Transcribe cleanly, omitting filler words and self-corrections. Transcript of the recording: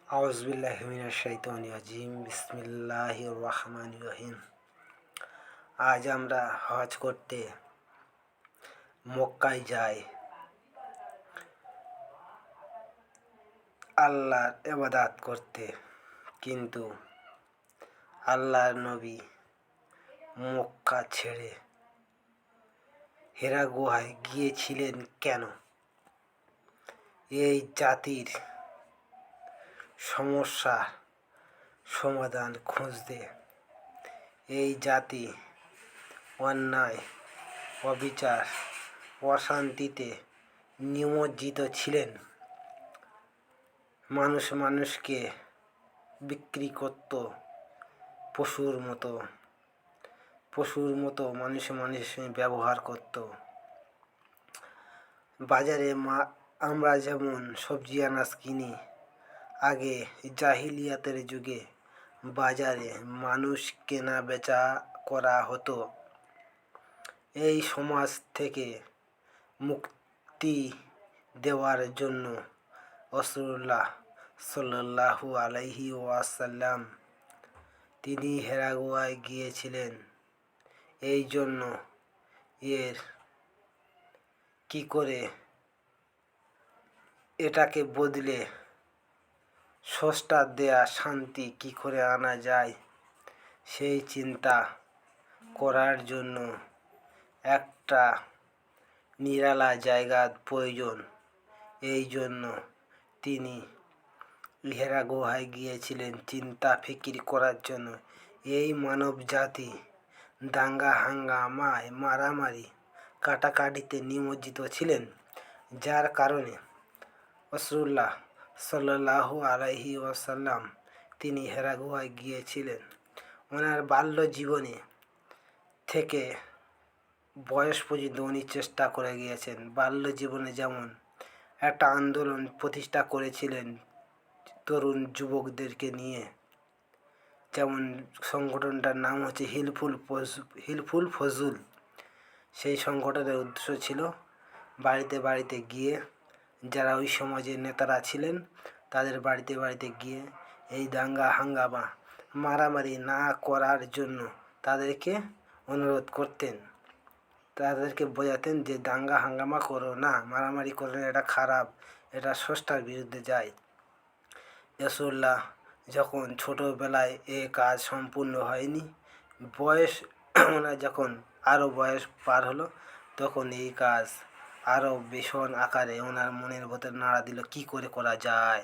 আউযুবিল্লাহি মিনাশ শাইতানির রাজিম বিসমিল্লাহির রহমানির রহিম। আজ আমরা হজ করতে মক্কায় যাই, আল্লাহর ইবাদত করতে। কিন্তু আল্লাহর নবী মক্কা ছেড়ে হিরা গুহায় গিয়েছিলেন কেন? এই জাতির সমস্যার সমাধান খুঁজতে। এই জাতি অন্যায়, অবিচার, অশান্তিতে নিমজ্জিত ছিলেন। মানুষ মানুষকে বিক্রি করত পশুর মতো মানুষ ব্যবহার করত। বাজারে আমরা যেমন সবজি আনাজ কিনি, আগে জাহিলিয়াতের যুগে বাজারে মানুষ কেনা বেচা করা হতো। এই সমাজ থেকে মুক্তি দেওয়ার জন্য রাসূলুল্লাহ সাল্লাল্লাহু আলাইহি ওয়াসাল্লাম তিনি হিরা গুহায় গিয়েছিলেন। এই জন্য কি করে এটাকে বদলে স্রষ্টার দেয়া শান্তি কি করে আনা যায়, সেই চিন্তা করার জন্য একটা নিরালা জায়গার প্রয়োজন। এই জন্য তিনি হিরা গুহায় গিয়েছিলেন চিন্তা ফিকির করার জন্য। এই মানব জাতি দাঙ্গা হাঙ্গামায়, মারামারি কাটাকাটিতে নিমজ্জিত ছিলেন, যার কারণে রাসূলুল্লাহ সাল্লাল্লাহু আলাইহি ওয়াসাল্লাম তিনি হিরা গুহায় গিয়েছিলেন। ওনার বাল্য জীবনে থেকে বয়স পর্যন্ত উনি চেষ্টা করে গিয়েছেন। বাল্য জীবনে যেমন একটা আন্দোলন প্রতিষ্ঠা করেছিলেন তরুণ যুবকদেরকে নিয়ে, যেমন সংগঠনটার নাম হচ্ছে হিলফুল ফজল। সেই সংগঠনের উদ্দেশ্য ছিল বাড়িতে বাড়িতে গিয়ে যারা ওই সমাজের নেতারা ছিলেন তাদের বাড়িতে বাড়িতে গিয়ে এই দাঙ্গা হাঙ্গামা মারামারি না করার জন্য তাদেরকে অনুরোধ করতেন। তাদেরকে বোঝাতেন যে দাঙ্গা হাঙ্গামা করো না, মারামারি করো না, এটা খারাপ, এটা স্রষ্টার বিরুদ্ধে যায়। রাসূলুল্লাহ যখন ছোটোবেলায় এ কাজ সম্পূর্ণ হয়নি, ওনার যখন আরও বয়স পার হলো, তখন এই কাজ আরও ভীষণ আকারে ওনার মনের ভেতর নাড়া দিল, কী করে করা যায়।